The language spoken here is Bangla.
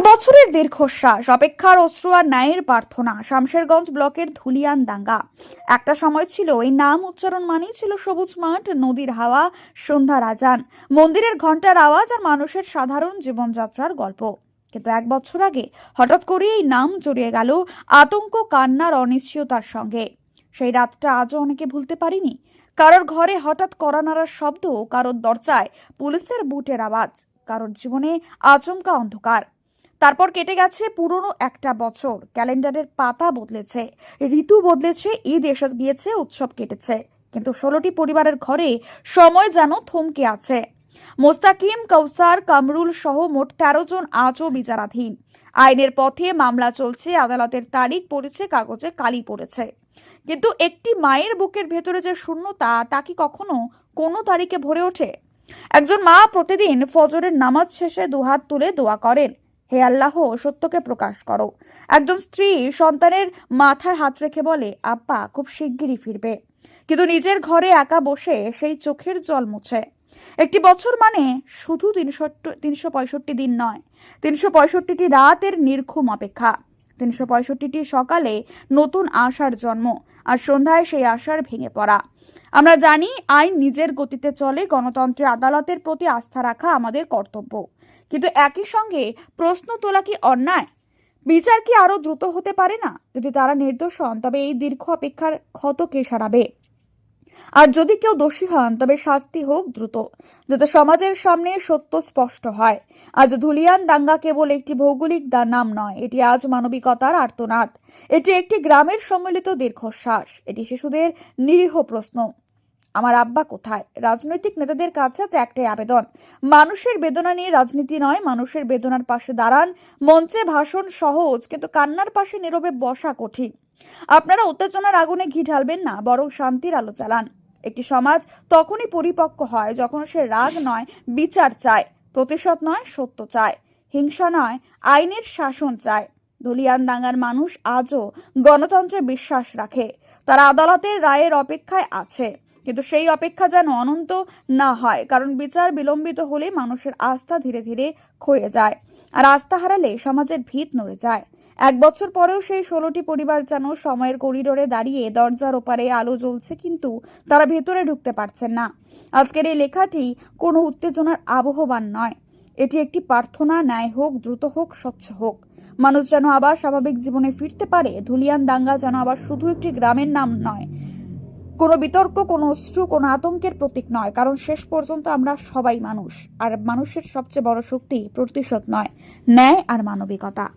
বছরের দীর্ঘশ্বাস, অপেক্ষার অশ্রু আর ন্যায়ের প্রার্থনা। শামশেরগঞ্জ ব্লকের ধুলিয়ান দাঙ্গা। একটা সময় ছিল এই নাম উচ্চারণ মানেই ছিল সবুজ মাঠ, নদীর হাওয়া, সন্ধ্যার আজান, মন্দিরের ঘন্টার আওয়াজ আর মানুষের সাধারণ জীবনযাত্রার গল্প। কিন্তু এক বছর আগে হঠাৎ করে এই নাম জড়িয়ে গেল আতঙ্ক, কান্নার, অনিশ্চয়তার সঙ্গে। সেই রাতটা আজও অনেকে ভুলতে পারিনি। কারোর ঘরে হঠাৎ কড়া নাড়ার শব্দ, কারোর দরজায় পুলিশের বুটের আওয়াজ, কারোর জীবনে আচমকা অন্ধকার। তারপর কেটে গেছে পুরনো একটা বছর। ক্যালেন্ডারের পাতা বদলেছে, ঋতু বদলেছে, ঈদ এসে গিয়েছে, উৎসব কেটেছে, কিন্তু 16টি পরিবারের ঘরে সময় যেন থমকে আছে। মোস্তাকিম, কৌসার, কামরুল সহ মোট 13 জন আজও বিচারাধীন। আইনের পথে মামলা চলছে, আদালতের তারিখ পড়েছে, কাগজে কালি পড়েছে, কিন্তু একটি মায়ের বুকের ভেতরে যে শূন্যতা, তা কি কখনো কোনো তারিখে ভরে ওঠে? একজন মা প্রতিদিন ফজরের নামাজ শেষে দুহাত তুলে দোয়া করেন, হে আল্লাহ, সত্যকে প্রকাশ করো। একজন স্ত্রী সন্তানের মাথায় হাত রেখে বলে, আব্বা খুব শিগগিরই ফিরবে, কিন্তু নিজের ঘরে একা বসে সেই চোখের জল মুছে। একটি বছর মানে শুধু 365 দিন নয়, 365টি রাতের নির্ঘুম অপেক্ষা, 365টি সকালে নতুন আশার জন্ম, আর সন্ধ্যায় সেই আশার ভেঙে পড়া। আমরা জানি আইন নিজের গতিতে চলে, গণতন্ত্রে আদালতের প্রতি আস্থা রাখা আমাদের কর্তব্য, কিন্তু একই সঙ্গে প্রশ্ন তোলা কি অন্যায়? বিচার কি আরো দ্রুত হতে পারে না? যদি তারা নির্দোষ হন, তবে এই দীর্ঘ অপেক্ষার ক্ষত কে সারাবে? আর যদি কেউ দোষী হন, তবে শাস্তি হোক দ্রুত, যাতে সমাজের সামনে সত্য স্পষ্ট হয়। আজ ধুলিয়ান দাঙ্গা কেবল একটি ভৌগোলিক নাম নয়, এটি আজ মানবিকতার আর্তনাদ। এটি একটি গ্রামের সম্মিলিত দীর্ঘশ্বাস, এটি শিশুদের নিরীহ প্রশ্ন, আমার আব্বা কোথায়? রাজনৈতিক নেতাদের কাছে আছে একটাই আবেদন, মানুষের বেদনা নিয়ে রাজনীতি নয়, মানুষের বেদনার পাশে দাঁড়ান। মঞ্চে ভাষণ সহজ, কিন্তু কান্নার পাশে নীরবে বসা কঠিন। আপনারা উত্তেজনার আগুনে ঘি ঢালবেন না, বরং শান্তির আলো জ্বালান। একটি সমাজ তখনই পরিপক্ক হয় যখন সে রাগ নয়, বিচার চায়, প্রতিশোধ নয়, সত্য চায়, হিংসা নয়, আইনের শাসন চায়। ধুলিয়ান দাঙ্গার মানুষ আজও গণতন্ত্রে বিশ্বাস রাখে, তারা আদালতের রায়ের অপেক্ষায় আছে, কিন্তু সেই অপেক্ষা যেন অনন্ত না হয়, কারণ বিচার বিলম্বিত হলে মানুষের আস্থা ধীরে ধীরে ক্ষয়ে যায়, আর আস্থা হারালে সমাজের ভিত নড়ে যায়। এক বছর পরেও সেই 16টি পরিবার যেন সময়ের করিডোরে দাঁড়িয়ে, দরজার ওপারে আলো জ্বলছে, কিন্তু তারা ভেতরে ঢুকতে পারছেন না। আজকের এই লেখাটি কোনো উত্তেজনার আবহমান নয়, এটি একটি প্রার্থনা, ন্যায় হোক, দ্রুত হোক, স্বচ্ছ হোক। মানুষ যেন আবার স্বাভাবিক জীবনে ফিরতে পারে। ধুলিয়ান দাঙ্গা যেন আবার শুধু একটি গ্রামের নাম নয়, কোনো বিতর্ক, কোনো অশ্রু, কোনো আতঙ্কের প্রতীক নয়, কারণ শেষ পর্যন্ত আমরা সবাই মানুষ, আর মানুষের সবচেয়ে বড় শক্তি প্রতিশোধ নয়, ন্যায় আর মানবিকতা।